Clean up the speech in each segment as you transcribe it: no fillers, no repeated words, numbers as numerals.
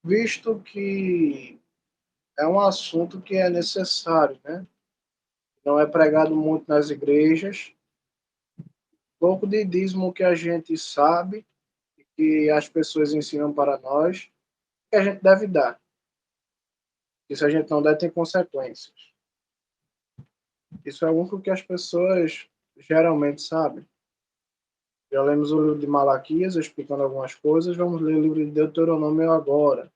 visto que é um assunto que é necessário, né? Não é pregado muito nas igrejas. Pouco de dízimo que a gente sabe, que as pessoas ensinam para nós, que a gente deve dar. E se a gente não der, tem consequências. Isso é algo que as pessoas geralmente sabem. Já lemos o livro de Malaquias, explicando algumas coisas. Vamos ler o livro de Deuteronômio agora.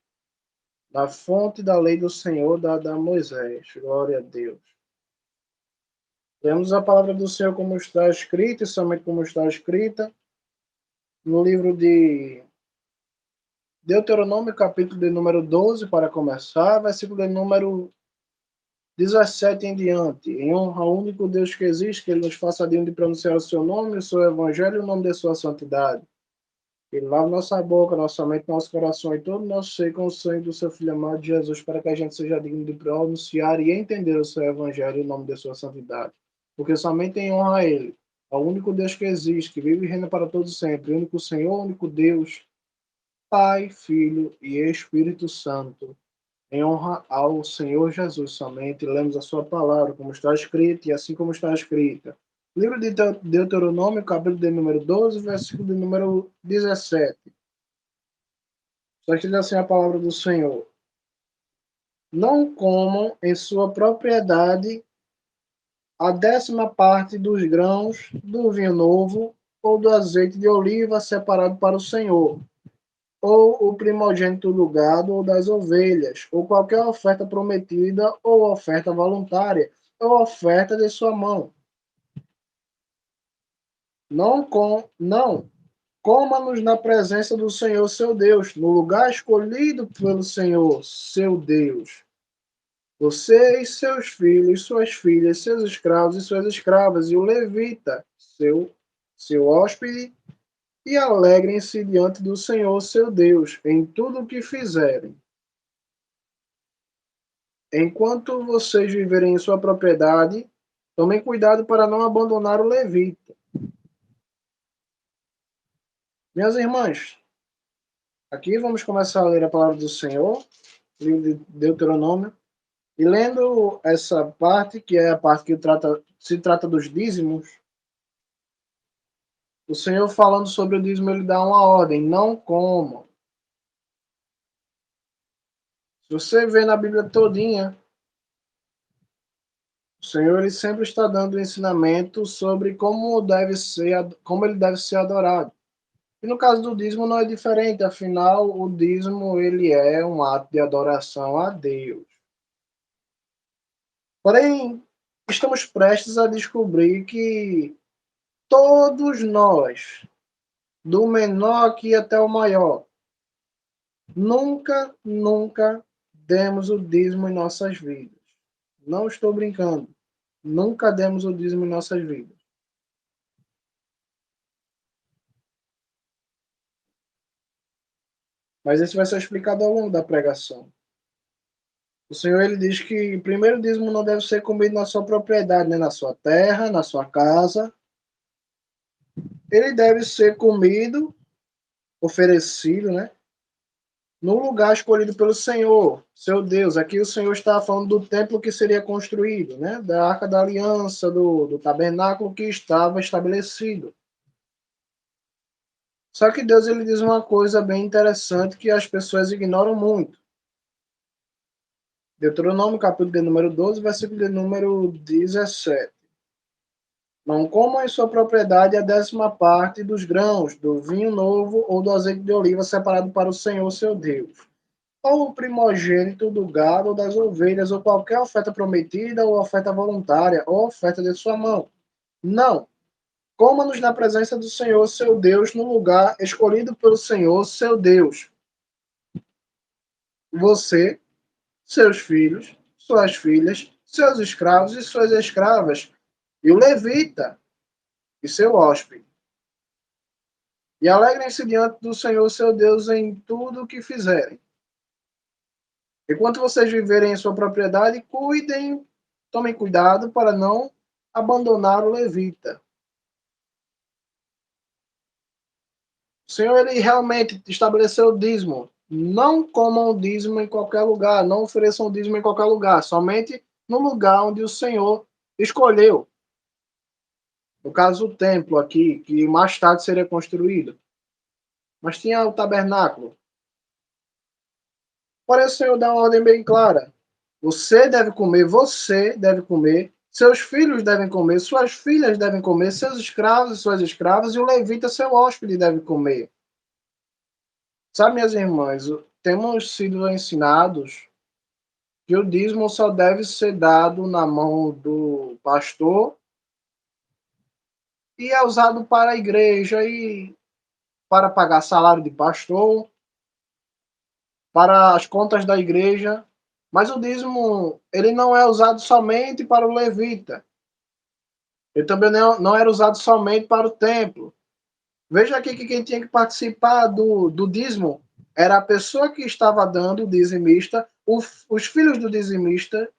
Na fonte da lei do Senhor, dada a Moisés. Glória a Deus. Temos a palavra do Senhor como está escrita, e somente como está escrita, no livro de Deuteronômio, capítulo de número 12, para começar, versículo de número 17 em diante. Em honra ao único Deus que existe, que ele nos faça digno de pronunciar o seu nome, o seu evangelho e o nome de sua santidade. Ele lave nossa boca, nossa mente, nosso coração e todo o nosso ser com o sangue do seu Filho amado Jesus, para que a gente seja digno de pronunciar e entender o seu evangelho e o nome de sua santidade. Porque somente em honra a ele, ao único Deus que existe, que vive e reina para todos sempre, o único Senhor, o único Deus, Pai, Filho e Espírito Santo. Em honra ao Senhor Jesus somente, lemos a sua palavra, como está escrito, e assim como está escrita. Livro de Deuteronômio, capítulo de número 12, versículo de número 17. Só que diz assim a palavra do Senhor. Não comam em sua propriedade a 10ª parte dos grãos, do vinho novo, ou do azeite de oliva separado para o Senhor, ou o primogênito do gado ou das ovelhas, ou qualquer oferta prometida, ou oferta voluntária, ou oferta de sua mão. Não coma-nos na presença do Senhor seu Deus, no lugar escolhido pelo Senhor seu Deus. Você e seus filhos, suas filhas, seus escravos e suas escravas, e o levita, seu hóspede, e alegrem-se diante do Senhor seu Deus em tudo o que fizerem. Enquanto vocês viverem em sua propriedade, tomem cuidado para não abandonar o levita. Minhas irmãs, aqui vamos começar a ler a palavra do Senhor, livro de Deuteronômio, e lendo essa parte, que é a parte que se trata dos dízimos, o Senhor falando sobre o dízimo, ele dá uma ordem, não comam. Se você vê na Bíblia todinha, o Senhor ele sempre está dando ensinamento sobre como ele deve ser adorado. E no caso do dízimo não é diferente, afinal o dízimo ele é um ato de adoração a Deus. Porém, estamos prestes a descobrir que todos nós, do menor aqui até o maior, nunca demos o dízimo em nossas vidas. Não estou brincando. Nunca demos o dízimo em nossas vidas. Mas isso vai ser explicado ao longo da pregação. O Senhor ele diz que primeiro o dízimo não deve ser comido na sua propriedade, né? Na sua terra, na sua casa. Ele deve ser comido, oferecido, né? No lugar escolhido pelo Senhor, seu Deus. Aqui o Senhor está falando do templo que seria construído, né? Da Arca da Aliança, do tabernáculo que estava estabelecido. Só que Deus ele diz uma coisa bem interessante que as pessoas ignoram muito. Deuteronômio, capítulo de número 12, versículo de número 17. Não comam em sua propriedade a 10ª parte dos grãos, do vinho novo ou do azeite de oliva separado para o Senhor seu Deus, ou o primogênito do gado ou das ovelhas, ou qualquer oferta prometida, ou oferta voluntária, ou oferta de sua mão. Não. Coma-nos na presença do Senhor seu Deus, no lugar escolhido pelo Senhor seu Deus. Você, seus filhos, suas filhas, seus escravos e suas escravas, e o levita, e seu hóspede. E alegrem-se diante do Senhor seu Deus em tudo o que fizerem. Enquanto vocês viverem em sua propriedade, tomem cuidado para não abandonar o levita. O Senhor ele realmente estabeleceu o dízimo Não comam dízimo em qualquer lugar, não ofereçam dízimo em qualquer lugar, somente no lugar onde o Senhor escolheu. No caso, o templo aqui, que mais tarde seria construído. Mas tinha o tabernáculo. Porém, o Senhor dá uma ordem bem clara. Você deve comer, seus filhos devem comer, suas filhas devem comer, seus escravos e suas escravas, e o levita, seu hóspede, deve comer. Sabe, minhas irmãs, temos sido ensinados que o dízimo só deve ser dado na mão do pastor e é usado para a igreja e para pagar salário de pastor, para as contas da igreja, mas o dízimo ele não é usado somente para o levita. Ele também não era usado somente para o templo. Veja aqui que quem tinha que participar do dízimo era a pessoa que estava dando, o dizimista, os filhos do dizimista,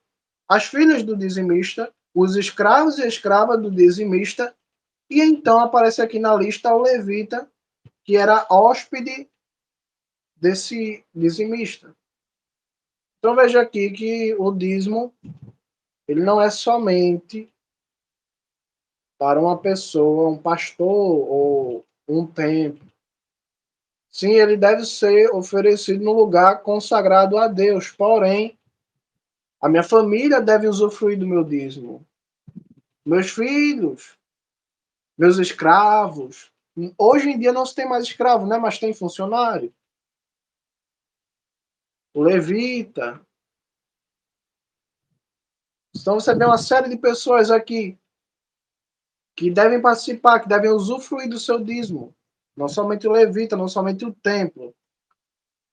as filhas do dizimista, os escravos e escravas do dizimista, e então aparece aqui na lista o levita, que era hóspede desse dizimista. Então veja aqui que o dízimo ele não é somente para uma pessoa, um pastor ou um templo. Sim, ele deve ser oferecido no lugar consagrado a Deus. Porém, a minha família deve usufruir do meu dízimo. Meus filhos, meus escravos. Hoje em dia não se tem mais escravo, né? Mas tem funcionário. O levita. Então você vê uma série de pessoas aqui que devem participar, que devem usufruir do seu dízimo. Não somente o levita, não somente o templo.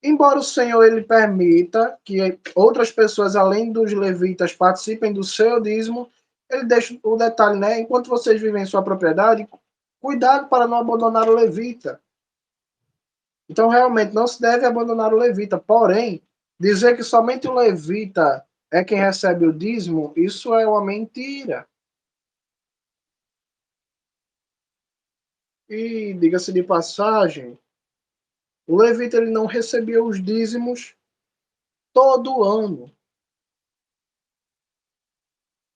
Embora o Senhor ele permita que outras pessoas, além dos levitas, participem do seu dízimo, ele deixa o detalhe, né? Enquanto vocês vivem em sua propriedade, cuidado para não abandonar o levita. Então, realmente, não se deve abandonar o levita. Porém, dizer que somente o levita é quem recebe o dízimo, isso é uma mentira. E, diga-se de passagem, o levita ele não recebia os dízimos todo ano.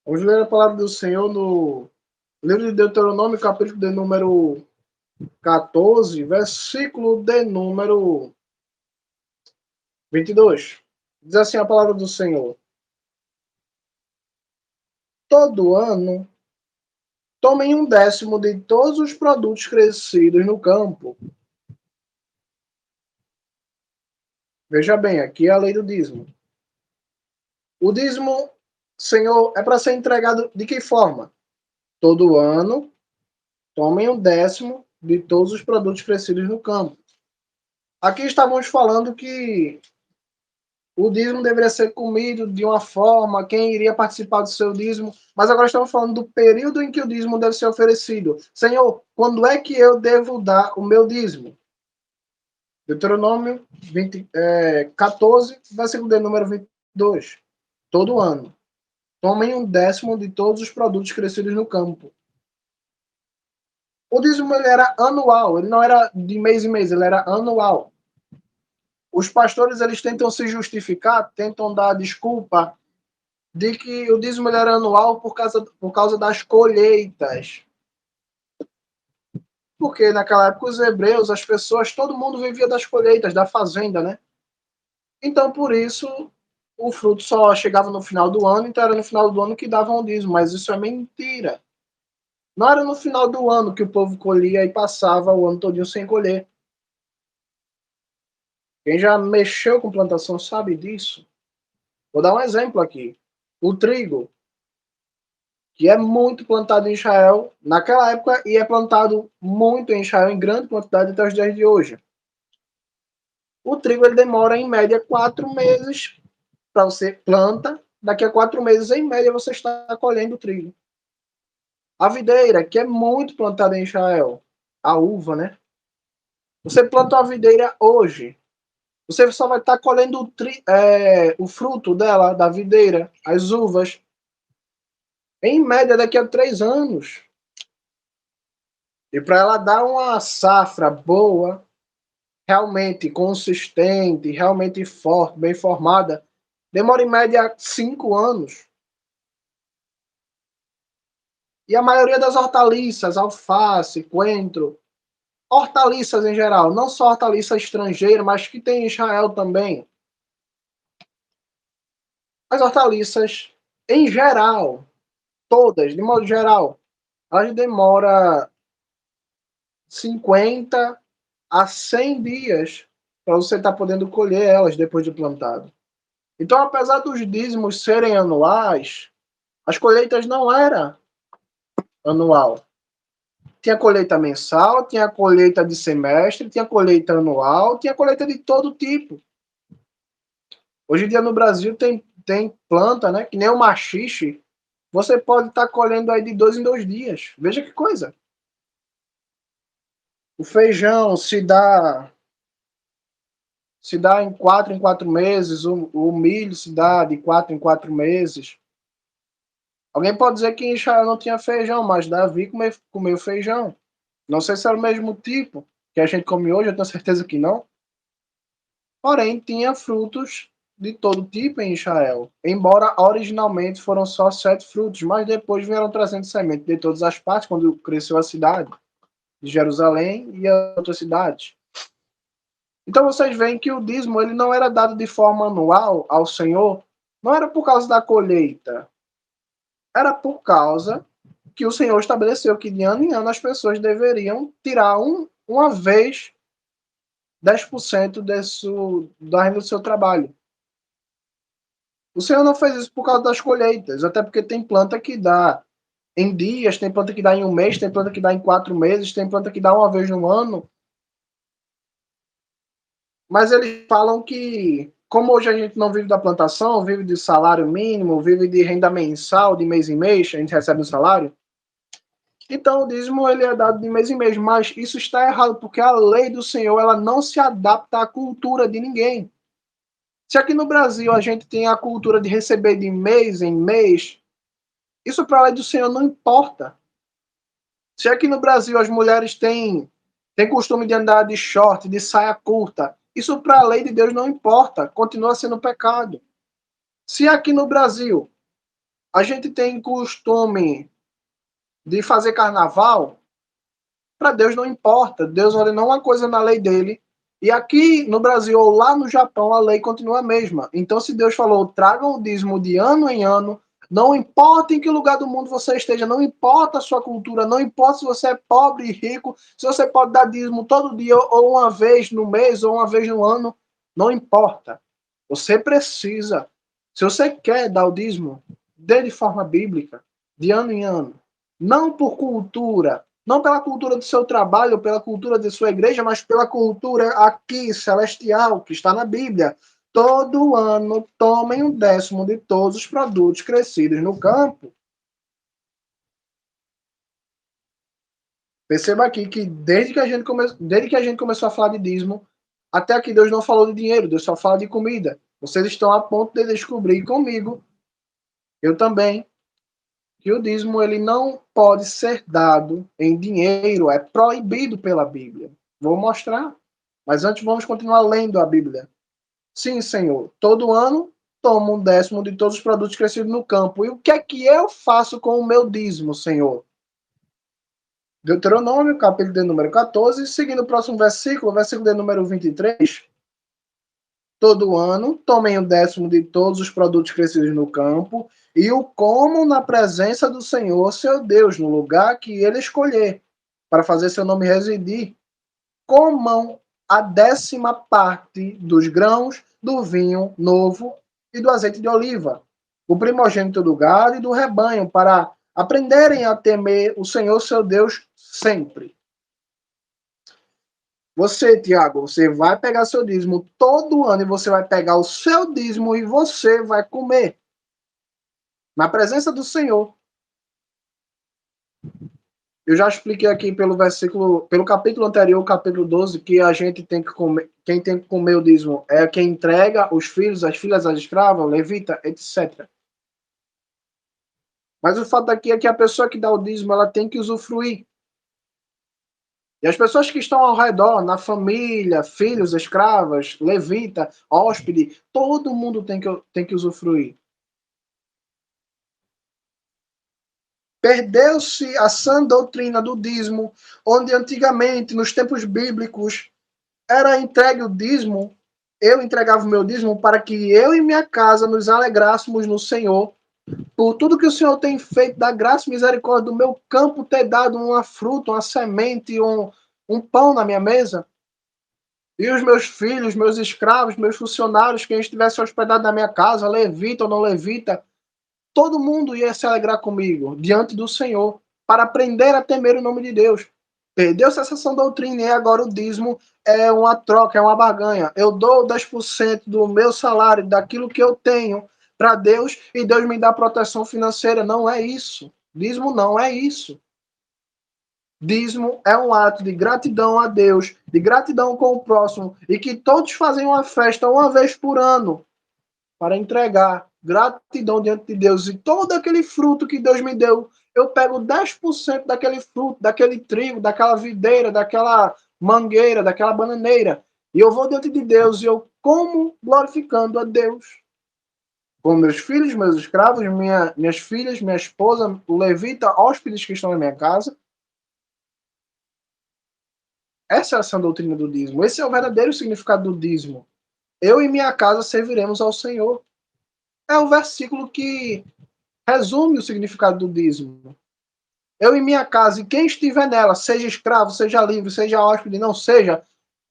Vamos ler a palavra do Senhor no livro de Deuteronômio, capítulo de número 14, versículo de número 22. Diz assim a palavra do Senhor: todo ano, tomem um décimo de todos os produtos crescidos no campo. Veja bem, aqui é a lei do dízimo. O dízimo, Senhor, é para ser entregado de que forma? Todo ano, tomem um décimo de todos os produtos crescidos no campo. Aqui estávamos falando que o dízimo deveria ser comido de uma forma, quem iria participar do seu dízimo, mas agora estamos falando do período em que o dízimo deve ser oferecido. Senhor, quando é que eu devo dar o meu dízimo? Deuteronômio 14, versículo de número 22. Todo ano. Tomem um décimo de todos os produtos crescidos no campo. O dízimo ele era anual, ele não era de mês em mês, ele era anual. Os pastores eles tentam se justificar, tentam dar desculpa de que o dízimo era anual por causa das colheitas. Porque naquela época os hebreus, as pessoas, todo mundo vivia das colheitas, da fazenda, né? Então, por isso, o fruto só chegava no final do ano, então era no final do ano que davam o dízimo. Mas isso é mentira. Não era no final do ano que o povo colhia e passava o ano todinho sem colher. Quem já mexeu com plantação sabe disso. Vou dar um exemplo aqui. O trigo, que é muito plantado em Israel naquela época e é plantado muito em Israel em grande quantidade até os dias de hoje. O trigo ele demora em média 4 meses para você planta, daqui a 4 meses em média você está colhendo o trigo. A videira, que é muito plantada em Israel, a uva, né? Você planta a videira hoje, você só vai estar colhendo o fruto dela, da videira, as uvas, em média daqui a 3 anos. E para ela dar uma safra boa, realmente consistente, realmente forte, bem formada, demora em média 5 anos. E a maioria das hortaliças, alface, coentro, hortaliças em geral, não só hortaliça estrangeira, mas que tem em Israel também. As hortaliças, em geral, todas, de modo geral, elas demoram 50 a 100 dias para você estar podendo colher elas depois de plantado. Então, apesar dos dízimos serem anuais, as colheitas não eram anual. Tinha colheita mensal, tinha colheita de semestre, tinha colheita anual, tinha colheita de todo tipo. Hoje em dia no Brasil tem planta, né? Que nem o machixe. Você pode estar colhendo aí de 2 em 2 dias. Veja que coisa. O feijão se dá em 4 meses, o milho se dá de 4 em 4 meses. Alguém pode dizer que em Israel não tinha feijão, mas Davi comeu feijão. Não sei se era o mesmo tipo que a gente come hoje, eu tenho certeza que não. Porém, tinha frutos de todo tipo em Israel. Embora originalmente foram só 7 frutos, mas depois vieram trazendo semente de todas as partes, quando cresceu a cidade de Jerusalém e as outras cidades. Então vocês veem que o dízimo ele não era dado de forma anual ao Senhor, não era por causa da colheita, era por causa que o Senhor estabeleceu que de ano em ano as pessoas deveriam tirar uma vez 10% da renda do seu trabalho. O Senhor não fez isso por causa das colheitas, até porque tem planta que dá em dias, tem planta que dá em um mês, tem planta que dá em 4 meses, tem planta que dá uma vez no ano. Mas eles falam que, como hoje a gente não vive da plantação, vive de salário mínimo, vive de renda mensal, de mês em mês, a gente recebe um salário. Então o dízimo ele é dado de mês em mês, mas isso está errado, porque a lei do Senhor ela não se adapta à cultura de ninguém. Se aqui no Brasil a gente tem a cultura de receber de mês em mês, isso para a lei do Senhor não importa. Se aqui no Brasil as mulheres têm costume de andar de short, de saia curta, isso para a lei de Deus não importa, continua sendo pecado. Se aqui no Brasil a gente tem costume de fazer carnaval, para Deus não importa. Deus ordenou uma coisa na lei dele, e aqui no Brasil ou lá no Japão a lei continua a mesma. Então, se Deus falou, tragam o dízimo de ano em ano, não importa em que lugar do mundo você esteja, não importa a sua cultura, não importa se você é pobre e rico, se você pode dar dízimo todo dia, ou uma vez no mês, ou uma vez no ano, não importa. Você precisa. Se você quer dar o dízimo, dê de forma bíblica, de ano em ano. Não por cultura, não pela cultura do seu trabalho, pela cultura de sua igreja, mas pela cultura aqui, celestial, que está na Bíblia. Todo ano tomem 1/10 de todos os produtos crescidos no campo. Perceba aqui que desde que a gente começou a falar de dízimo, até aqui Deus não falou de dinheiro, Deus só fala de comida. Vocês estão a ponto de descobrir comigo, eu também, que o dízimo ele não pode ser dado em dinheiro, é proibido pela Bíblia. Vou mostrar. Mas antes vamos continuar lendo a Bíblia. Sim, Senhor, todo ano tomo 1/10 de todos os produtos crescidos no campo. E o que é que eu faço com o meu dízimo, Senhor? Deuteronômio, capítulo de número 14, seguindo o próximo versículo, versículo de número 23. Todo ano tomem 1/10 de todos os produtos crescidos no campo e o comam na presença do Senhor, seu Deus, no lugar que ele escolher, para fazer seu nome residir. Comam a 10ª parte dos grãos, do vinho novo e do azeite de oliva, o primogênito do gado e do rebanho, para aprenderem a temer o Senhor, seu Deus, sempre. Você, Tiago, você vai pegar seu dízimo todo ano e você vai pegar o seu dízimo e você vai comer na presença do Senhor. Eu já expliquei aqui pelo capítulo anterior, capítulo 12, que a gente tem que comer, quem tem que comer o dízimo é quem entrega os filhos, as filhas, as escravas, levita, etc. Mas o fato aqui é que a pessoa que dá o dízimo, ela tem que usufruir. E as pessoas que estão ao redor, na família, filhos, escravas, levita, hóspede, todo mundo tem que usufruir. Perdeu-se a sã doutrina do dízimo, onde antigamente, nos tempos bíblicos, era entregue o dízimo, eu entregava o meu dízimo para que eu e minha casa nos alegrássemos no Senhor, por tudo que o Senhor tem feito, da graça e misericórdia do meu campo ter dado uma fruta, uma semente, um pão na minha mesa. E os meus filhos, meus escravos, meus funcionários, quem estivesse hospedado na minha casa, levita ou não levita, todo mundo ia se alegrar comigo, diante do Senhor, para aprender a temer o nome de Deus. Perdeu-se essa sã doutrina e agora o dízimo é uma troca, é uma barganha. Eu dou 10% do meu salário, daquilo que eu tenho, para Deus, e Deus me dá proteção financeira. Não é isso. Dízimo não é isso. Dízimo é um ato de gratidão a Deus, de gratidão com o próximo, e que todos fazem uma festa uma vez por ano para entregar gratidão diante de Deus. E todo aquele fruto que Deus me deu, eu pego 10% daquele fruto, daquele trigo, daquela videira, daquela mangueira, daquela bananeira, e eu vou diante de Deus e eu como glorificando a Deus. Com meus filhos, meus escravos, minhas filhas, minha esposa, o levita, hóspedes que estão na minha casa. Essa é a doutrina do dízimo. Esse é o verdadeiro significado do dízimo. Eu e minha casa serviremos ao Senhor. É o versículo que resume o significado do dízimo. Eu e minha casa, e quem estiver nela, seja escravo, seja livre, seja hóspede, não seja,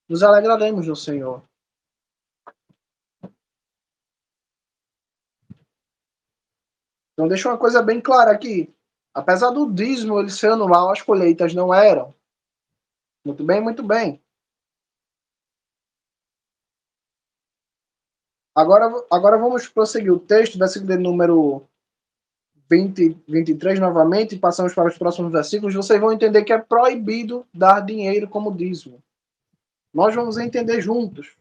nos alegraremos no Senhor. Então, deixa uma coisa bem clara aqui. Apesar do dízimo ele ser anual, as colheitas não eram. Muito bem, muito bem. Agora vamos prosseguir o texto, versículo de número 23 novamente, e passamos para os próximos versículos. Vocês vão entender que é proibido dar dinheiro como dízimo. Nós vamos entender juntos.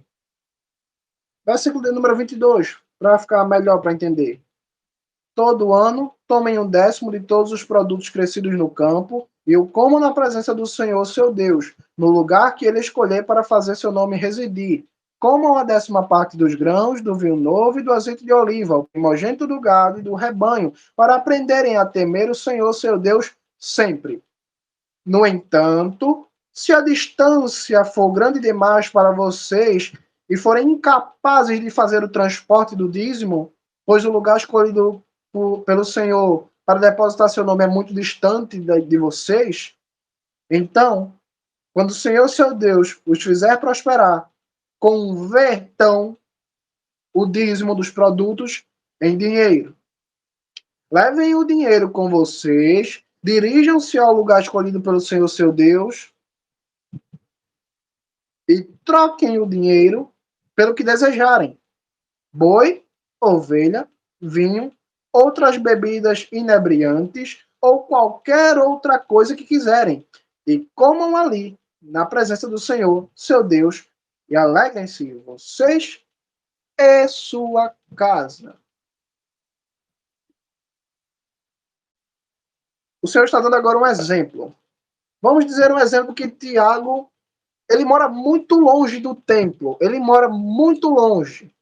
Versículo de número 22, para ficar melhor para entender. Todo ano, tomem um décimo de todos os produtos crescidos no campo, e o comam na presença do Senhor, seu Deus, no lugar que ele escolher para fazer seu nome residir. Comam a 10ª parte dos grãos, do vinho novo e do azeite de oliva, o primogênito do gado e do rebanho, para aprenderem a temer o Senhor, seu Deus, sempre. No entanto, se a distância for grande demais para vocês e forem incapazes de fazer o transporte do dízimo, pois o lugar escolhido pelo Senhor para depositar seu nome é muito distante de vocês, então, quando o Senhor, seu Deus, os fizer prosperar, convertam o dízimo dos produtos em dinheiro. Levem o dinheiro com vocês, dirijam-se ao lugar escolhido pelo Senhor, seu Deus, e troquem o dinheiro pelo que desejarem: boi, ovelha, vinho, outras bebidas inebriantes ou qualquer outra coisa que quiserem, e comam ali, na presença do Senhor, seu Deus, e alegrem-se vocês e sua casa. O Senhor está dando agora um exemplo. Vamos dizer um exemplo que Tiago, ele mora muito longe do templo, ele mora muito longe.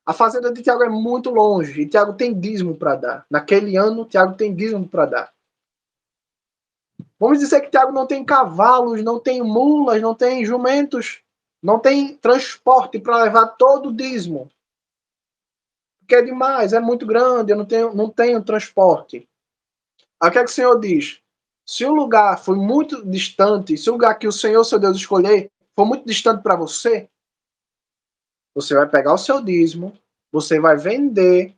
A fazenda de Tiago é muito longe e Tiago tem dízimo para dar. Naquele ano, Tiago tem dízimo para dar. Vamos dizer que Tiago não tem cavalos, não tem mulas, não tem jumentos, não tem transporte para levar todo o dízimo. Porque é demais, é muito grande, eu não tenho transporte. Aí o que é que o Senhor diz? Se o lugar foi muito distante, se o lugar que o Senhor, seu Deus, escolher, for muito distante para você, você vai pegar o seu dízimo, você vai vender,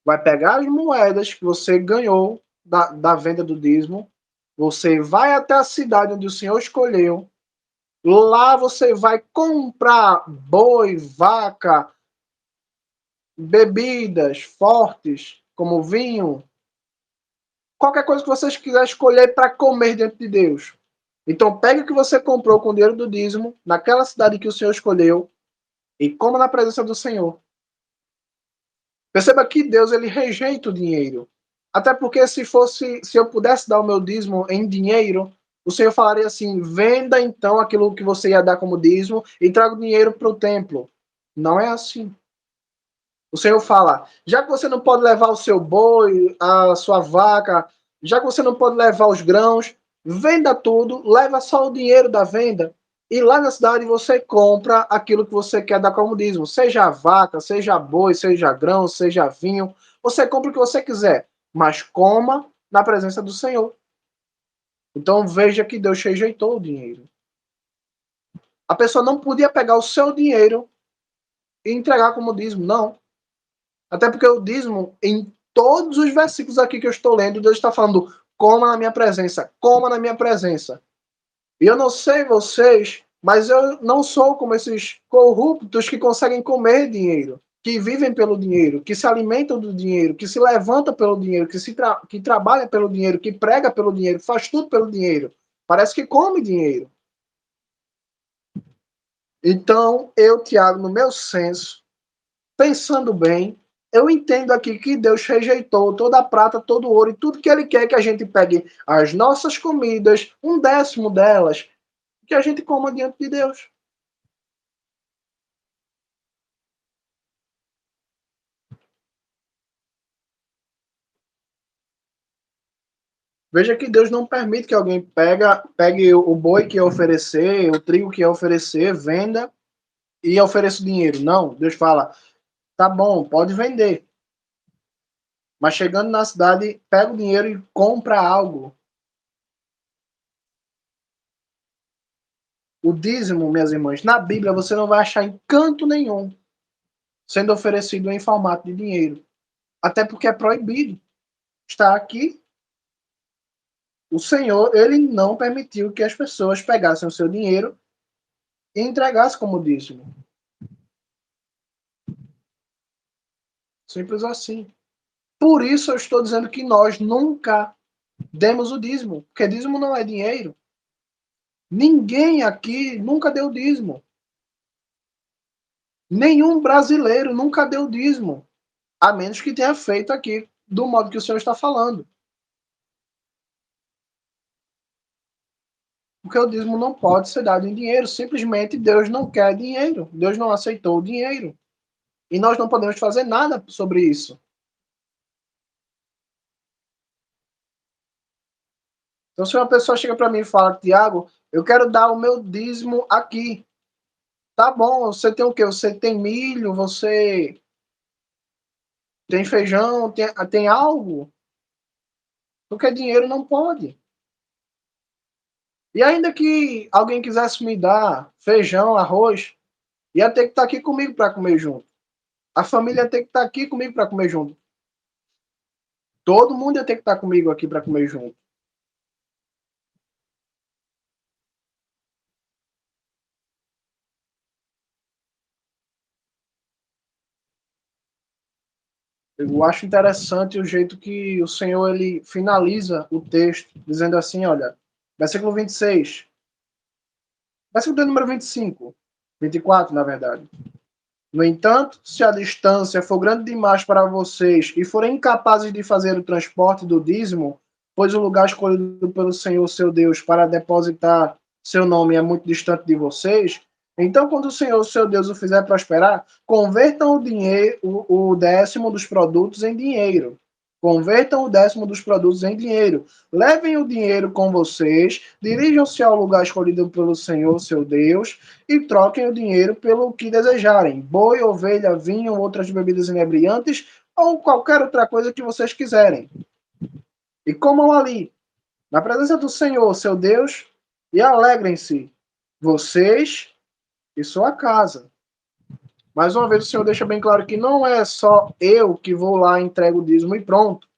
vai pegar as moedas que você ganhou da venda do dízimo, você vai até a cidade onde o Senhor escolheu, lá você vai comprar boi, vaca, bebidas fortes, como vinho, qualquer coisa que vocês quiserem escolher para comer diante de Deus. Então pegue o que você comprou com o dinheiro do dízimo, naquela cidade que o Senhor escolheu, e coma na presença do Senhor. Perceba que Deus ele rejeita o dinheiro. Até porque se eu pudesse dar o meu dízimo em dinheiro, O Senhor falaria assim: venda então aquilo que você ia dar como dízimo e traga o dinheiro para o templo. Não é assim. O Senhor fala: já que você não pode levar o seu boi, a sua vaca, já que você não pode levar os grãos, venda tudo, leva só o dinheiro da venda e lá na cidade você compra aquilo que você quer dar como dízimo, seja vaca, seja boi, seja grão, seja vinho, você compra o que você quiser, mas coma na presença do Senhor. Então veja que Deus rejeitou o dinheiro. A pessoa não podia pegar o seu dinheiro e entregar como dízimo, não. Até porque o dízimo, em todos os versículos aqui que eu estou lendo, Deus está falando: coma na minha presença, coma na minha presença. E eu não sei vocês, mas eu não sou como esses corruptos que conseguem comer dinheiro, que vivem pelo dinheiro, que se alimentam do dinheiro, que se levantam pelo dinheiro, que trabalha pelo dinheiro, que prega pelo dinheiro, faz tudo pelo dinheiro. Parece que come dinheiro. Então, eu, Tiago, no meu senso, pensando bem, eu entendo aqui que Deus rejeitou toda a prata, todo o ouro e tudo que Ele quer que a gente pegue as nossas comidas, um décimo delas, que a gente coma diante de Deus. Veja que Deus não permite que alguém pegue o boi que ia oferecer, o trigo que ia oferecer, venda e ofereça o dinheiro. Não, Deus fala, tá bom, pode vender. Mas chegando na cidade, pega o dinheiro e compra algo. O dízimo, minhas irmãs, na Bíblia você não vai achar em canto nenhum sendo oferecido em formato de dinheiro. Até porque é proibido. Está aqui. O Senhor, ele não permitiu que as pessoas pegassem o seu dinheiro e entregassem como dízimo. Simples assim. Por isso eu estou dizendo que nós nunca demos o dízimo, porque dízimo não é dinheiro. Ninguém aqui nunca deu dízimo. Nenhum brasileiro nunca deu dízimo, a menos que tenha feito aqui do modo que o senhor está falando. Porque o dízimo não pode ser dado em dinheiro. Simplesmente Deus não quer dinheiro. Deus não aceitou o dinheiro. E nós não podemos fazer nada sobre isso. Então, se uma pessoa chega para mim e fala, Tiago, eu quero dar o meu dízimo aqui. Tá bom, você tem o quê? Você tem milho, você tem feijão, tem algo? Porque dinheiro não pode. E ainda que alguém quisesse me dar feijão, arroz, ia ter que estar aqui comigo para comer junto. A família ia ter que estar aqui comigo para comer junto. Todo mundo ia ter que estar comigo aqui para comer junto. Eu acho interessante o jeito que o Senhor ele finaliza o texto, dizendo assim, olha, versículo 26, versículo número 25, 24, na verdade. No entanto, se a distância for grande demais para vocês e forem incapazes de fazer o transporte do dízimo, pois o lugar escolhido pelo Senhor seu Deus para depositar seu nome é muito distante de vocês, então quando o Senhor seu Deus o fizer prosperar, convertam o dinheiro, o décimo dos produtos em dinheiro. Convertam o décimo dos produtos em dinheiro. Levem o dinheiro com vocês, dirijam-se ao lugar escolhido pelo Senhor seu Deus e troquem o dinheiro pelo que desejarem: boi, ovelha, vinho, outras bebidas inebriantes ou qualquer outra coisa que vocês quiserem. E comam ali, na presença do Senhor, seu Deus, e alegrem-se, vocês e sua casa. Mais uma vez, o Senhor deixa bem claro que não é só eu que vou lá, entrego o dízimo e pronto.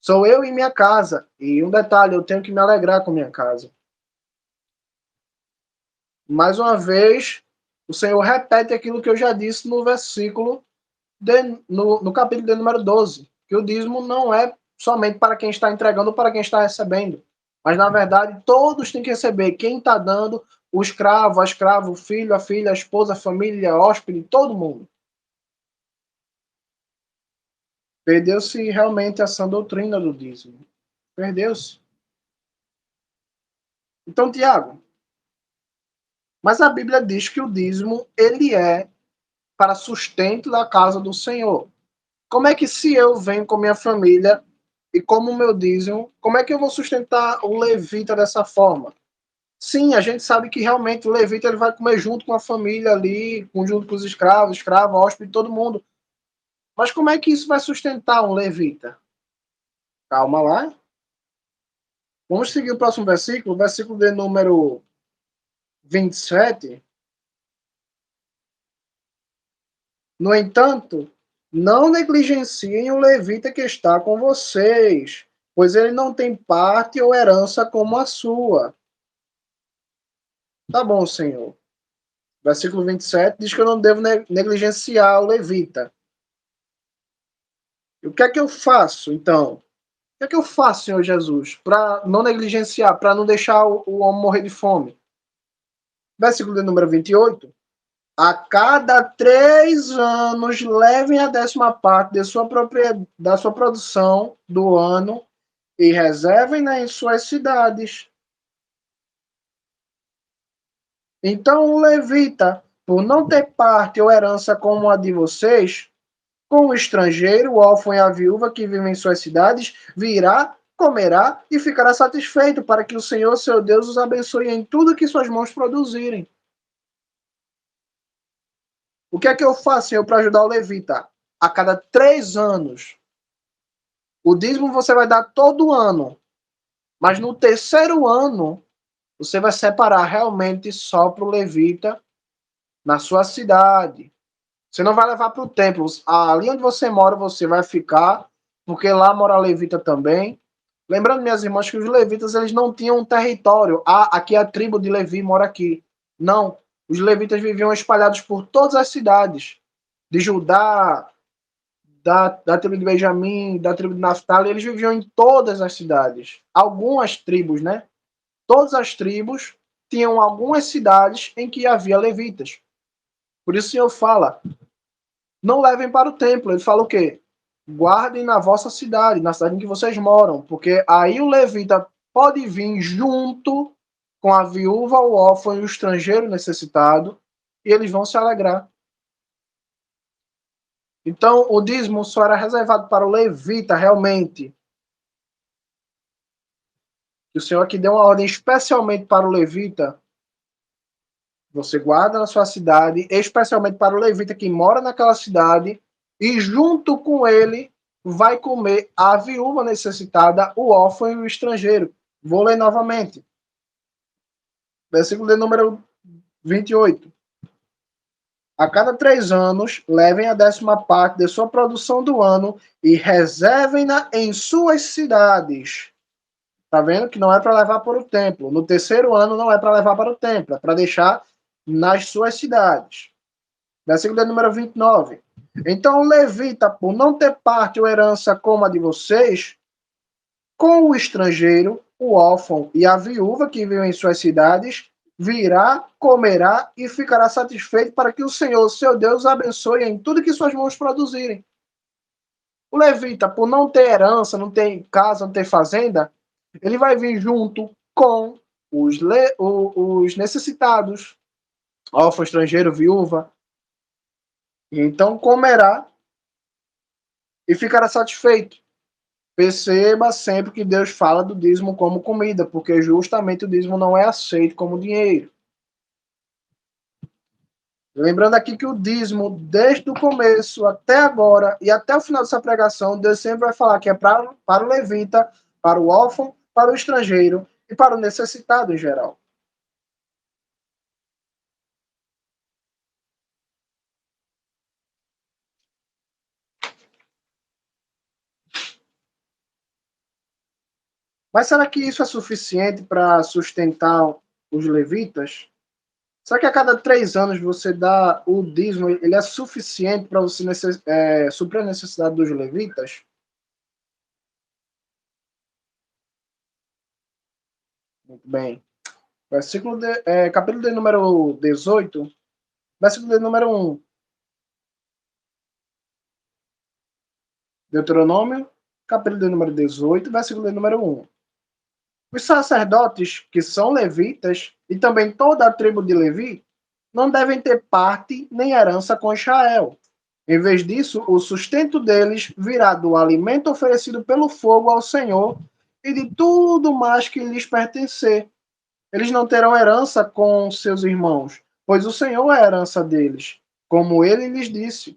Sou eu e minha casa. E um detalhe, eu tenho que me alegrar com minha casa. Mais uma vez, o Senhor repete aquilo que eu já disse no versículo no capítulo de número 12, que o dízimo não é somente para quem está entregando ou para quem está recebendo, mas na verdade todos têm que receber, quem está dando, o escravo, a escrava, o filho, a filha, a esposa, a família, a hóspede, todo mundo. Perdeu-se realmente essa doutrina do dízimo. Perdeu-se. Então, Tiago, mas a Bíblia diz que o dízimo ele é para sustento da casa do Senhor. Como é que se eu venho com minha família e como o meu dízimo, como é que eu vou sustentar o levita dessa forma? Sim, a gente sabe que realmente o levita ele vai comer junto com a família ali, junto com os escravos, escravo, hóspede, todo mundo. Mas como é que isso vai sustentar um levita? Calma lá. Vamos seguir o próximo versículo de número 27. No entanto, não negligenciem o levita que está com vocês, pois ele não tem parte ou herança como a sua. Tá bom, Senhor. Versículo 27 diz que eu não devo negligenciar o levita. E o que é que eu faço, então? O que é que eu faço, Senhor Jesus, para não negligenciar, para não deixar o homem morrer de fome? Versículo de número 28. A cada 3 anos, levem a 10ª parte da sua produção do ano e reservem-na em suas cidades. Então o levita, por não ter parte ou herança como a de vocês, com o estrangeiro, o órfão e a viúva que vivem em suas cidades, virá, comerá e ficará satisfeito, para que o Senhor, seu Deus, os abençoe em tudo que suas mãos produzirem. O que é que eu faço, Senhor, para ajudar o levita? A cada 3 anos. O dízimo você vai dar todo ano, mas no terceiro ano você vai separar realmente só para o levita na sua cidade. Você não vai levar para o templo. Ali onde você mora, você vai ficar, porque lá mora a levita também. Lembrando, minhas irmãs, que os levitas eles não tinham um território. Ah, aqui a tribo de Levi mora aqui. Não. Os levitas viviam espalhados por todas as cidades de Judá, da tribo de Benjamim, da tribo de Naftali. Eles viviam em todas as cidades. Algumas tribos, né? Todas as tribos tinham algumas cidades em que havia levitas. Por isso o Senhor fala, não levem para o templo. Ele fala o quê? Guardem na vossa cidade, na cidade em que vocês moram, porque aí o levita pode vir junto com a viúva, o órfão e o estrangeiro necessitado, e eles vão se alegrar. Então, o dízimo só era reservado para o levita, realmente. E o Senhor aqui deu uma ordem especialmente para o levita. Você guarda na sua cidade, especialmente para o levita que mora naquela cidade, e junto com ele vai comer a viúva necessitada, o órfão e o estrangeiro. Vou ler novamente. Versículo de número 28. A cada 3 anos, levem a 10ª parte de sua produção do ano e reservem-na em suas cidades. Tá vendo que não é para levar para o templo. No terceiro ano não é para levar para o templo, é para deixar nas suas cidades. Versículo de número 29. Então o levita, por não ter parte ou herança como a de vocês, com o estrangeiro, o órfão e a viúva que vivem em suas cidades, virá, comerá e ficará satisfeito para que o Senhor, seu Deus, abençoe em tudo que suas mãos produzirem. O levita, por não ter herança, não ter casa, não ter fazenda, ele vai vir junto com os necessitados, órfão, estrangeiro, viúva, e então comerá e ficará satisfeito. Perceba sempre que Deus fala do dízimo como comida, porque justamente o dízimo não é aceito como dinheiro. Lembrando aqui que o dízimo, desde o começo até agora e até o final dessa pregação, Deus sempre vai falar que é para o levita, para o órfão, para o estrangeiro e para o necessitado em geral. Mas será que isso é suficiente para sustentar os levitas? Será que a cada 3 anos você dá o dízimo, ele é suficiente para você suprir a necessidade dos levitas? Muito bem. Capítulo de número 18, versículo de número 1. Deuteronômio, capítulo de número 18, versículo de número 1. Os sacerdotes, que são levitas, e também toda a tribo de Levi, não devem ter parte nem herança com Israel. Em vez disso, o sustento deles virá do alimento oferecido pelo fogo ao Senhor e de tudo mais que lhes pertencer. Eles não terão herança com seus irmãos, pois o Senhor é a herança deles, como ele lhes disse.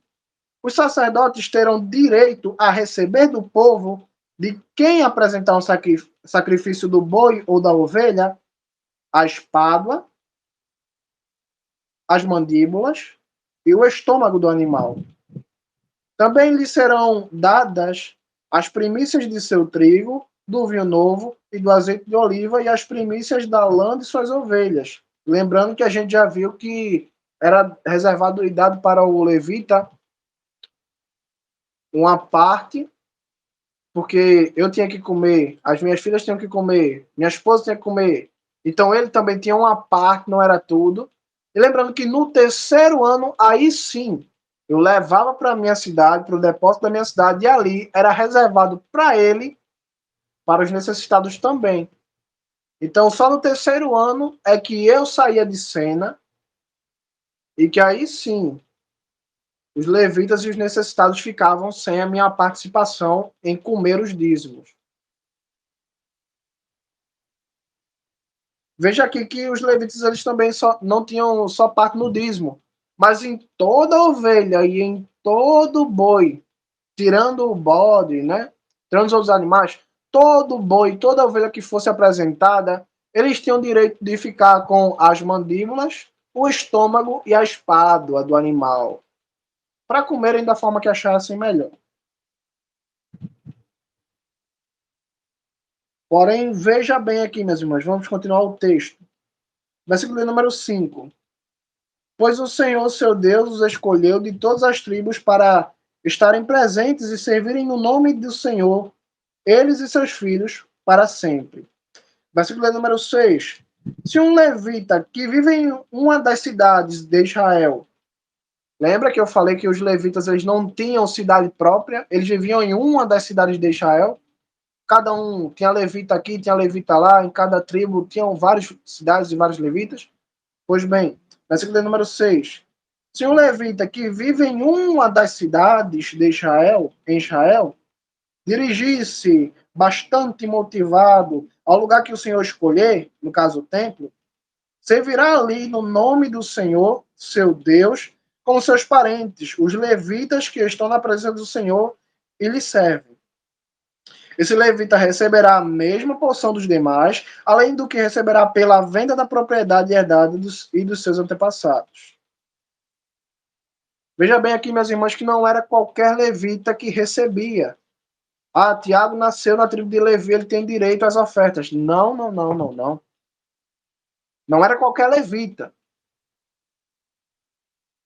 Os sacerdotes terão direito a receber do povo de quem apresentar um sacrifício do boi ou da ovelha a espádua, as mandíbulas e o estômago do animal. Também lhe serão dadas as primícias de seu trigo, do vinho novo e do azeite de oliva e as primícias da lã de suas ovelhas. Lembrando que a gente já viu que era reservado e dado para o levita uma parte, porque eu tinha que comer, as minhas filhas tinham que comer, minha esposa tinha que comer. Então ele também tinha uma parte, não era tudo. E lembrando que no terceiro ano, aí sim, eu levava para a minha cidade, para o depósito da minha cidade, e ali era reservado para ele, para os necessitados também. Então, só no terceiro ano é que eu saía de cena, e que aí sim, os levitas e os necessitados ficavam sem a minha participação em comer os dízimos. Veja aqui que os levitas eles também não tinham só parte no dízimo, mas em toda ovelha e em todo boi, tirando o bode, né? Tirando os outros animais, todo boi, toda ovelha que fosse apresentada, eles tinham direito de ficar com as mandíbulas, o estômago e a espádua do animal, para comerem da forma que achassem melhor. Porém, veja bem aqui, meus irmãos, vamos continuar o texto. Versículo número 5. Pois o Senhor, seu Deus, os escolheu de todas as tribos para estarem presentes e servirem no nome do Senhor, eles e seus filhos, para sempre. Versículo número 6. Se um levita que vive em uma das cidades de Israel, lembra que eu falei que os levitas eles não tinham cidade própria, eles viviam em uma das cidades de Israel, cada um tinha levita aqui, tinha levita lá, em cada tribo tinham várias cidades e vários levitas. Pois bem, versículo número 6. Se um levita que vive em uma das cidades de Israel, em Israel, dirigir-se bastante motivado ao lugar que o Senhor escolher, no caso o templo, servirá ali no nome do Senhor, seu Deus, com seus parentes, os levitas que estão na presença do Senhor e lhe servem. Esse levita receberá a mesma porção dos demais, além do que receberá pela venda da propriedade herdada e dos seus antepassados. Veja bem aqui, meus irmãos, que não era qualquer levita que recebia. Ah, Tiago nasceu na tribo de Levi, ele tem direito às ofertas. Não, não, não, não, não. Não era qualquer levita.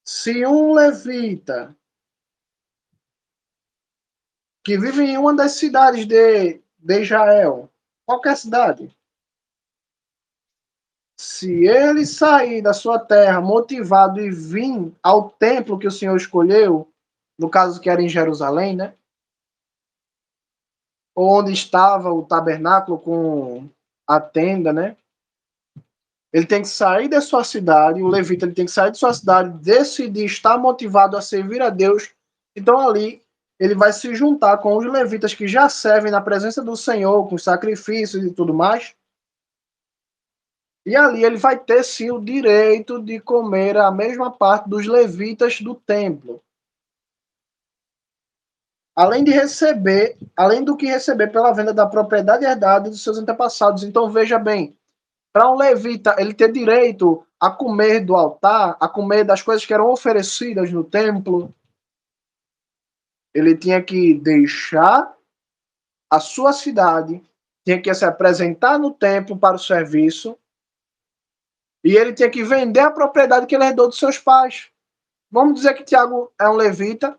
Se um levita que vive em uma das cidades de Israel, qualquer cidade, se ele sair da sua terra motivado e vir ao templo que o Senhor escolheu, no caso que era em Jerusalém, né? Onde estava o tabernáculo com a tenda, né? Ele tem que sair da sua cidade, o levita ele tem que sair de sua cidade, decidir estar motivado a servir a Deus. Então ali ele vai se juntar com os levitas que já servem na presença do Senhor, com sacrifícios e tudo mais. E ali ele vai ter sim o direito de comer a mesma parte dos levitas do templo. Além do que receber pela venda da propriedade herdada dos seus antepassados. Então veja bem, para um levita ele ter direito a comer do altar, a comer das coisas que eram oferecidas no templo, ele tinha que deixar a sua cidade, tinha que se apresentar no templo para o serviço, e ele tinha que vender a propriedade que ele herdou dos seus pais. Vamos dizer que Tiago é um levita,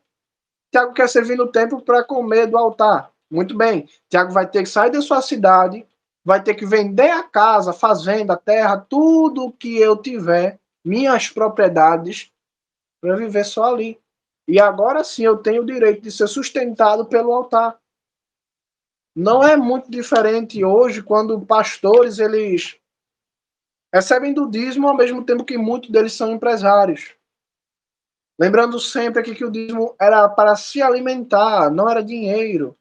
Tiago quer servir no templo para comer do altar. Muito bem, Tiago vai ter que sair da sua cidade, vai ter que vender a casa, fazenda, terra, tudo que eu tiver, minhas propriedades, para viver só ali. E agora sim eu tenho o direito de ser sustentado pelo altar. Não é muito diferente hoje quando pastores eles recebem do dízimo ao mesmo tempo que muitos deles são empresários. Lembrando sempre aqui que o dízimo era para se alimentar, não era dinheiro.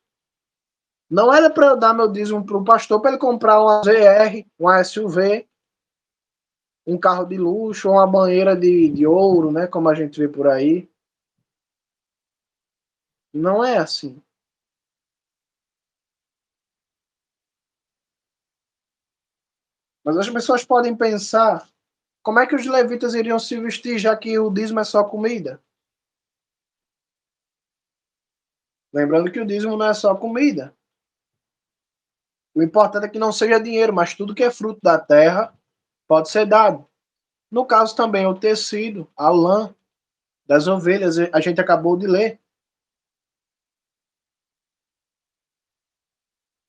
Não era para eu dar meu dízimo para o pastor para ele comprar uma ZR, uma SUV, um carro de luxo, uma banheira de ouro, né? Como a gente vê por aí. Não é assim. Mas as pessoas podem pensar como é que os levitas iriam se vestir, já que o dízimo é só comida. Lembrando que o dízimo não é só comida. O importante é que não seja dinheiro, mas tudo que é fruto da terra pode ser dado. No caso também o tecido, a lã das ovelhas, a gente acabou de ler.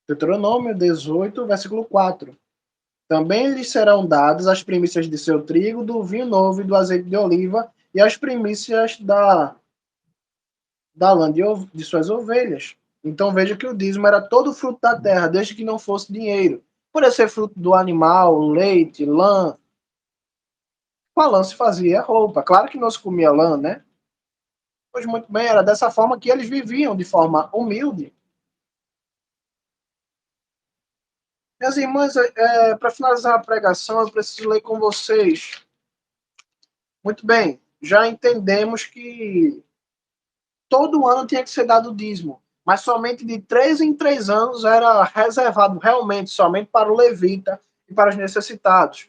Deuteronômio 18, versículo 4. Também lhes serão dadas as primícias de seu trigo, do vinho novo e do azeite de oliva, e as primícias da lã de suas ovelhas. Então veja que o dízimo era todo fruto da terra, desde que não fosse dinheiro. Por ser fruto do animal, leite, lã, com a lã se fazia roupa. Claro que não se comia lã, né? Pois muito bem, era dessa forma que eles viviam, de forma humilde. Minhas irmãs, para finalizar a pregação, eu preciso ler com vocês. Muito bem, já entendemos que todo ano tinha que ser dado dízimo, mas somente de 3 em 3 anos era reservado realmente somente para o levita e para os necessitados.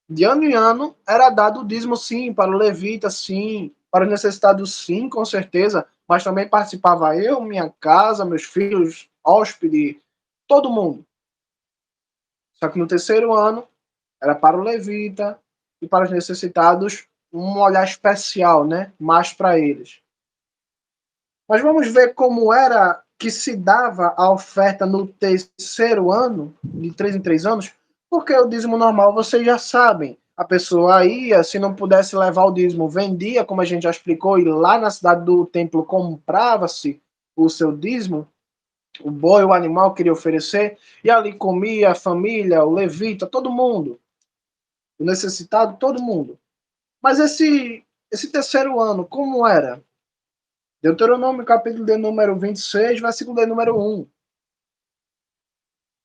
De ano em ano era dado o dízimo, sim, para o levita, sim, para os necessitados, sim, com certeza, mas também participava eu, minha casa, meus filhos, hóspede, todo mundo. Só que no terceiro ano era para o levita e para os necessitados um olhar especial, né? Mais para eles. Mas vamos ver como era que se dava a oferta no terceiro ano, de 3 em 3 anos, porque o dízimo normal vocês já sabem. A pessoa ia, se não pudesse levar o dízimo, vendia, como a gente já explicou, e lá na cidade do templo comprava-se o seu dízimo, o boi, o animal que queria oferecer, e ali comia a família, o levita, todo mundo, o necessitado, todo mundo. Mas esse terceiro ano, como era? Deuteronômio, capítulo de número 26, versículo de número 1.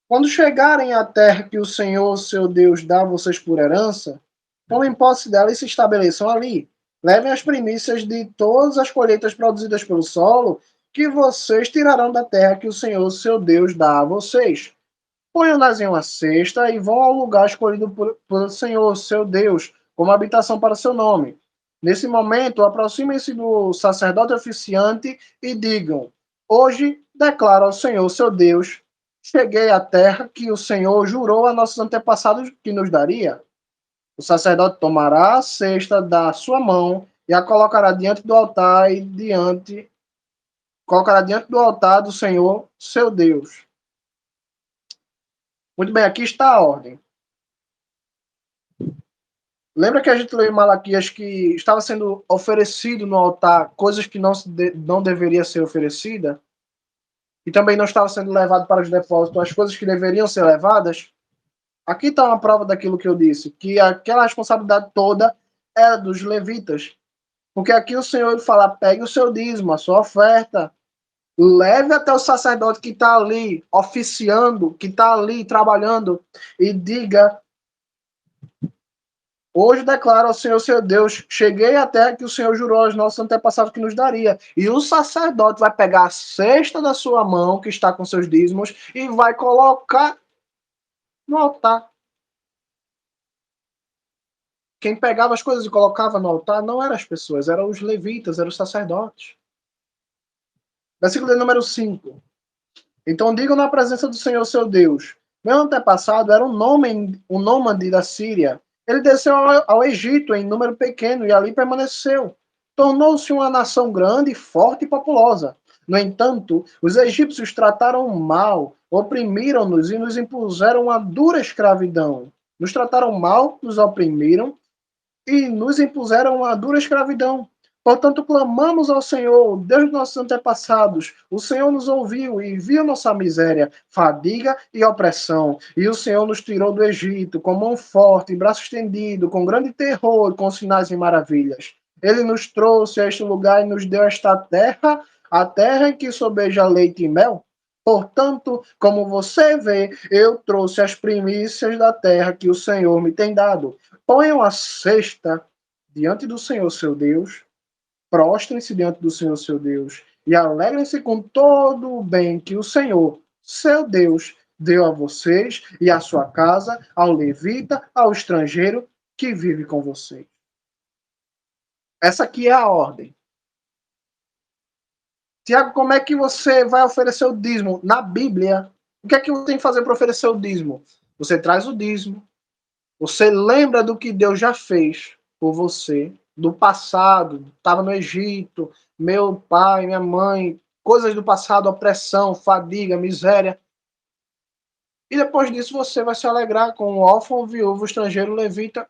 Quando chegarem à terra que o Senhor, seu Deus, dá a vocês por herança, tomem posse dela e se estabeleçam ali. Levem as primícias de todas as colheitas produzidas pelo solo, que vocês tirarão da terra que o Senhor, seu Deus, dá a vocês. Ponham-nas em uma cesta e vão ao lugar escolhido pelo Senhor, seu Deus, como habitação para seu nome. Nesse momento, aproximem-se do sacerdote oficiante e digam: Hoje declaro ao Senhor, seu Deus, cheguei à terra que o Senhor jurou a nossos antepassados que nos daria. O sacerdote tomará a cesta da sua mão e a colocará diante do altar colocará diante do altar do Senhor, seu Deus. Muito bem, aqui está a ordem. Lembra que a gente leu em Malaquias que estava sendo oferecido no altar coisas que não deveria ser oferecida? E também não estava sendo levado para os depósitos as coisas que deveriam ser levadas? Aqui está uma prova daquilo que eu disse, que aquela responsabilidade toda era dos levitas. Porque aqui o Senhor fala, pegue o seu dízimo, a sua oferta, leve até o sacerdote que está ali oficiando, que está ali trabalhando, e diga: Hoje declaro ao Senhor, seu Deus, cheguei à terra que o Senhor jurou aos nossos antepassados que nos daria. E o sacerdote vai pegar a cesta da sua mão, que está com seus dízimos, e vai colocar no altar. Quem pegava as coisas e colocava no altar não eram as pessoas, eram os levitas, eram os sacerdotes. Versículo de número 5. Então digam na presença do Senhor, seu Deus: Meu antepassado era um nômade da Síria. Ele desceu ao Egito em número pequeno e ali permaneceu. Tornou-se uma nação grande, forte e populosa. No entanto, os egípcios trataram mal, oprimiram-nos e nos impuseram uma dura escravidão. Nos trataram mal, nos oprimiram e nos impuseram uma dura escravidão. Portanto, clamamos ao Senhor, Deus dos nossos antepassados. O Senhor nos ouviu e viu nossa miséria, fadiga e opressão. E o Senhor nos tirou do Egito com mão forte, braço estendido, com grande terror, com sinais e maravilhas. Ele nos trouxe a este lugar e nos deu esta terra, a terra em que sobeja leite e mel. Portanto, como você vê, eu trouxe as primícias da terra que o Senhor me tem dado. Ponham a cesta diante do Senhor, seu Deus. Prostrem-se diante do Senhor, seu Deus, e alegrem-se com todo o bem que o Senhor, seu Deus, deu a vocês e à sua casa, ao levita, ao estrangeiro que vive com vocês. Essa aqui é a ordem. Tiago, como é que você vai oferecer o dízimo? Na Bíblia, o que é que você tem que fazer para oferecer o dízimo? Você traz o dízimo, você lembra do que Deus já fez por você, do passado, estava no Egito, meu pai, minha mãe, coisas do passado, opressão, fadiga, miséria. E depois disso você vai se alegrar com o órfão, o viúvo, o estrangeiro, o levita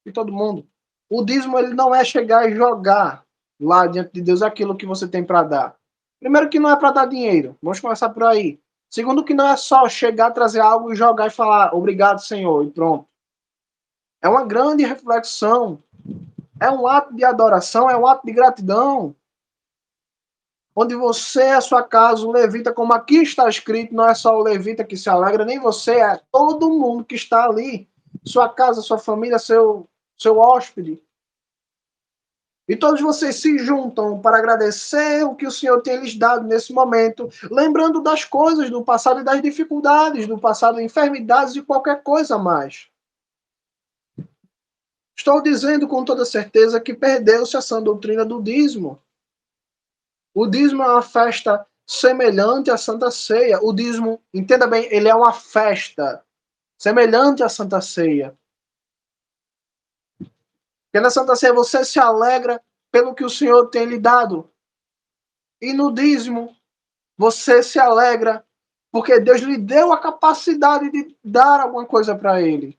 e todo mundo. O dízimo ele não é chegar e jogar lá diante de Deus aquilo que você tem para dar. Primeiro que não é para dar dinheiro, vamos começar por aí. Segundo que não é só chegar, trazer algo e jogar e falar obrigado, Senhor, e pronto. É uma grande reflexão. É um ato de adoração, é um ato de gratidão. Onde você, a sua casa, o levita, como aqui está escrito, não é só o levita que se alegra, nem você, é todo mundo que está ali. Sua casa, sua família, seu hóspede. E todos vocês se juntam para agradecer o que o Senhor tem lhes dado nesse momento, lembrando das coisas do passado e das dificuldades do passado, enfermidades e qualquer coisa mais. Estou dizendo com toda certeza que perdeu-se essa doutrina do dízimo. O dízimo é uma festa semelhante à Santa Ceia. O dízimo, entenda bem, ele é uma festa semelhante à Santa Ceia. Porque na Santa Ceia você se alegra pelo que o Senhor tem lhe dado. E no dízimo você se alegra porque Deus lhe deu a capacidade de dar alguma coisa para ele.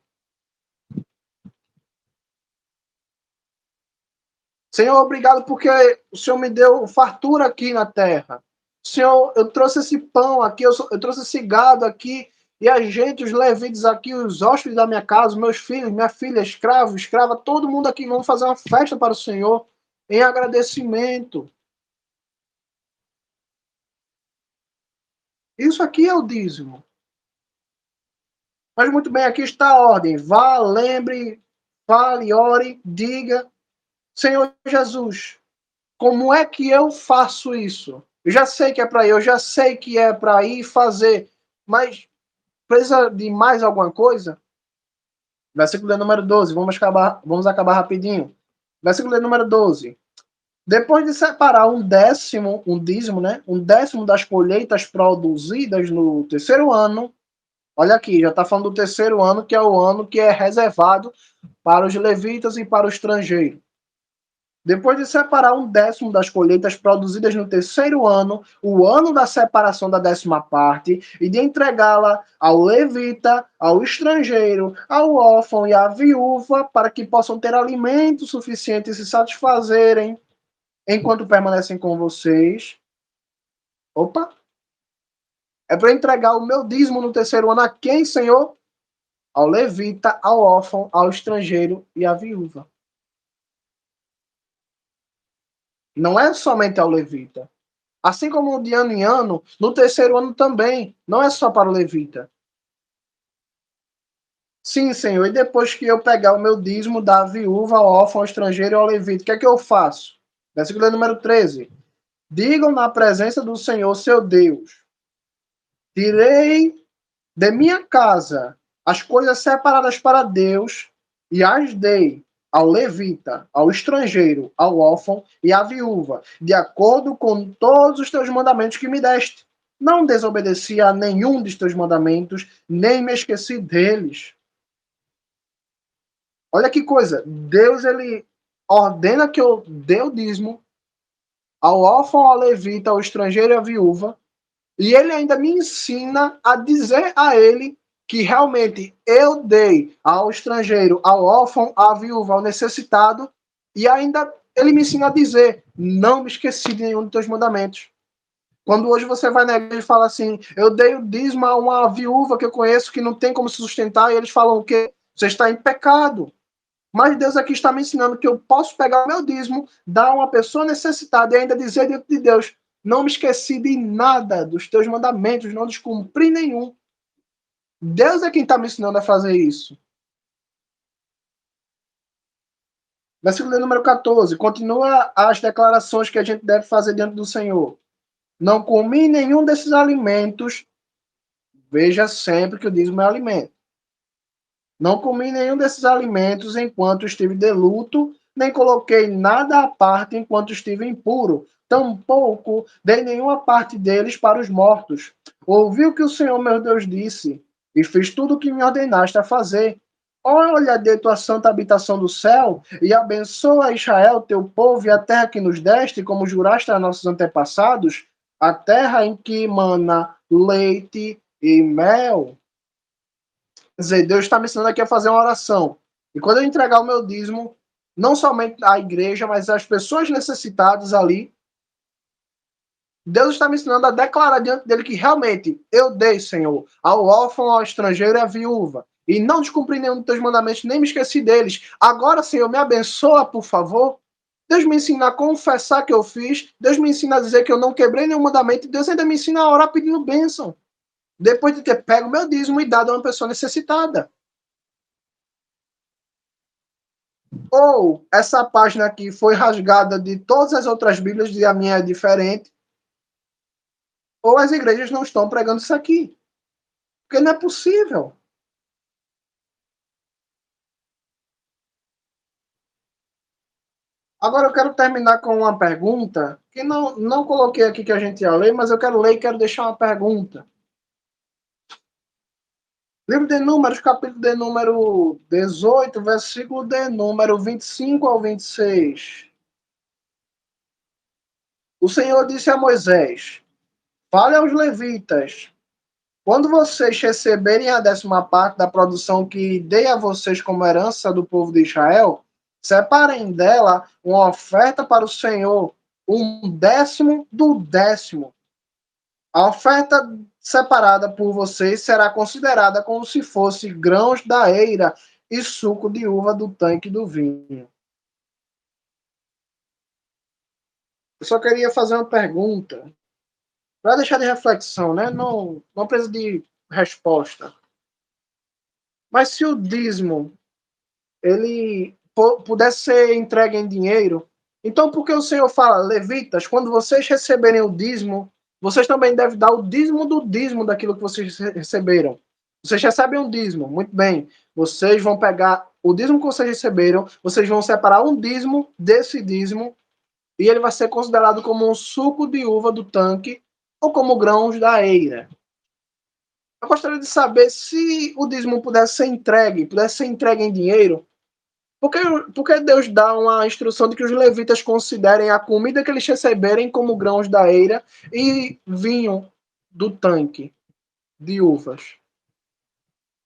Senhor, obrigado porque o Senhor me deu fartura aqui na terra. Senhor, eu trouxe esse pão aqui, eu trouxe esse gado aqui, e a gente, os levitas aqui, os hóspedes da minha casa, meus filhos, minha filha, escravo, escrava, todo mundo aqui, vamos fazer uma festa para o Senhor em agradecimento. Isso aqui é o dízimo. Mas muito bem, aqui está a ordem. Vá, lembre, fale, ore, diga, Senhor Jesus, como é que eu faço isso? Eu já sei que é para ir, eu já sei que é para ir fazer, mas precisa de mais alguma coisa? Versículo de número 12, vamos acabar rapidinho. Versículo de número 12. Depois de separar um dízimo, né? Um décimo das colheitas produzidas no terceiro ano, olha aqui, já está falando do terceiro ano, que é o ano que é reservado para os levitas e para o estrangeiro. Depois de separar um décimo das colheitas produzidas no terceiro ano, o ano da separação da décima parte, e de entregá-la ao levita, ao estrangeiro, ao órfão e à viúva, para que possam ter alimento suficiente e se satisfazerem enquanto permanecem com vocês. Opa! É para entregar o meu dízimo no terceiro ano a quem, Senhor? Ao levita, ao órfão, ao estrangeiro e à viúva. Não é somente ao levita. Assim como de ano em ano, no terceiro ano também, não é só para o levita. Sim, Senhor, e depois que eu pegar o meu dízimo da viúva, ao órfão, ao estrangeiro e ao levita, o que é que eu faço? Versículo número 13. Digam na presença do Senhor, seu Deus, tirei de minha casa as coisas separadas para Deus e as dei ao levita, ao estrangeiro, ao órfão e à viúva, de acordo com todos os teus mandamentos que me deste. Não desobedeci a nenhum dos teus mandamentos, nem me esqueci deles. Olha que coisa, Deus ele ordena que eu dê o dízimo ao órfão, ao levita, ao estrangeiro e à viúva, e ele ainda me ensina a dizer a ele que realmente eu dei ao estrangeiro, ao órfão, à viúva, ao necessitado, e ainda Ele me ensina a dizer, não me esqueci de nenhum dos teus mandamentos. Quando hoje você vai na igreja e fala assim, eu dei o dízimo a uma viúva que eu conheço que não tem como se sustentar, e eles falam o quê? Você está em pecado. Mas Deus aqui está me ensinando que eu posso pegar o meu dízimo, dar a uma pessoa necessitada e ainda dizer diante de Deus, não me esqueci de nada dos teus mandamentos, não descumpri nenhum. Deus é quem está me ensinando a fazer isso. Versículo número 14. Continua as declarações que a gente deve fazer diante do Senhor. Não comi nenhum desses alimentos. Veja sempre que o dízimo é alimento. Não comi nenhum desses alimentos enquanto estive de luto, nem coloquei nada à parte enquanto estive impuro. Tampouco dei nenhuma parte deles para os mortos. Ouvi o que o Senhor meu Deus disse, e fiz tudo o que me ordenaste a fazer. Olha de tua santa habitação do céu, e abençoa Israel, teu povo, e a terra que nos deste, como juraste a nossos antepassados, a terra em que mana leite e mel. Quer dizer, Deus está me ensinando aqui a fazer uma oração. E quando eu entregar o meu dízimo, não somente à igreja, mas às pessoas necessitadas ali, Deus está me ensinando a declarar diante dele que realmente eu dei, Senhor, ao órfão, ao estrangeiro e à viúva. E não descumpri nenhum dos teus mandamentos, nem me esqueci deles. Agora, Senhor, me abençoa, por favor. Deus me ensina a confessar que eu fiz. Deus me ensina a dizer que eu não quebrei nenhum mandamento. E Deus ainda me ensina a orar pedindo bênção. Depois de ter pego o meu dízimo e dado a uma pessoa necessitada. Ou essa página aqui foi rasgada de todas as outras Bíblias e a minha é diferente, ou as igrejas não estão pregando isso aqui. Porque não é possível. Agora eu quero terminar com uma pergunta, que não coloquei aqui que a gente ia ler, mas eu quero ler e quero deixar uma pergunta. Livro de Números, capítulo de número 18, versículo de número 25 ao 26. O Senhor disse a Moisés, fale aos levitas, quando vocês receberem a 10ª parte da produção que dei a vocês como herança do povo de Israel, separem dela uma oferta para o Senhor, 1/10 do 10º. A oferta separada por vocês será considerada como se fosse grãos da eira e suco de uva do tanque do vinho. Eu só queria fazer uma pergunta, para deixar de reflexão, né? Não precisa de resposta. Mas se o dízimo ele pudesse ser entregue em dinheiro, então por que o Senhor fala, levitas, quando vocês receberem o dízimo, vocês também devem dar o dízimo do dízimo daquilo que vocês receberam. Vocês recebem um dízimo, muito bem. Vocês vão pegar o dízimo que vocês receberam, vocês vão separar um dízimo desse dízimo, e ele vai ser considerado como um suco de uva do tanque, ou como grãos da eira. Eu gostaria de saber se o dízimo pudesse ser entregue em dinheiro, porque Deus dá uma instrução de que os levitas considerem a comida que eles receberem como grãos da eira e vinho do tanque de uvas.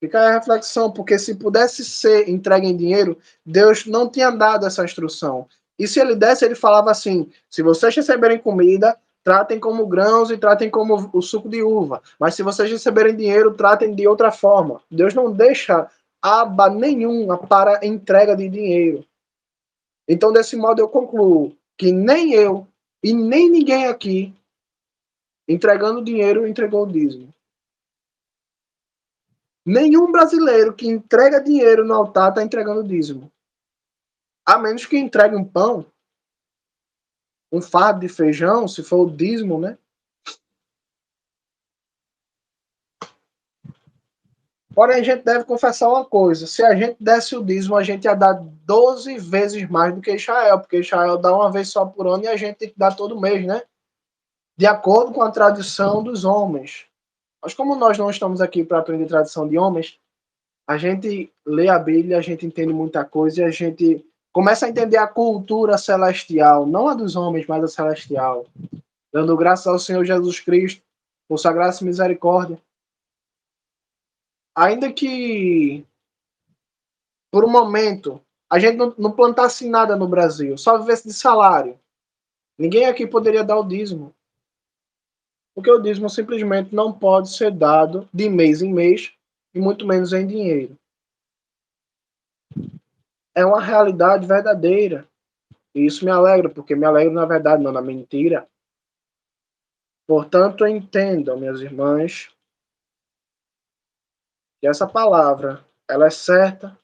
Fica a reflexão, porque se pudesse ser entregue em dinheiro, Deus não tinha dado essa instrução. E se ele desse, ele falava assim: se vocês receberem comida, tratem como grãos e tratem como o suco de uva. Mas se vocês receberem dinheiro, tratem de outra forma. Deus não deixa aba nenhuma para entrega de dinheiro. Então, desse modo, eu concluo que nem eu e nem ninguém aqui, entregando dinheiro, entregou o dízimo. Nenhum brasileiro que entrega dinheiro no altar está entregando dízimo. A menos que entregue um pão, um fardo de feijão, se for o dízimo, né? Porém, a gente deve confessar uma coisa: se a gente desse o dízimo, a gente ia dar 12 vezes mais do que Israel, porque Israel dá uma vez só por ano e a gente tem que dar todo mês, né? De acordo com a tradição dos homens. Mas como nós não estamos aqui para aprender tradição de homens, a gente lê a Bíblia, a gente entende muita coisa e a gente começa a entender a cultura celestial, não a dos homens, mas a celestial. Dando graças ao Senhor Jesus Cristo por sua graça e misericórdia. Ainda que, por um momento, a gente não plantasse nada no Brasil, só vivesse de salário, ninguém aqui poderia dar o dízimo. Porque o dízimo simplesmente não pode ser dado de mês em mês, e muito menos em dinheiro. É uma realidade verdadeira. E isso me alegra, porque me alegra na verdade, não na mentira. Portanto, entendam, minhas irmãs, que essa palavra, ela é certa.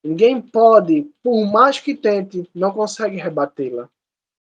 Ninguém pode, por mais que tente, não consegue rebatê-la.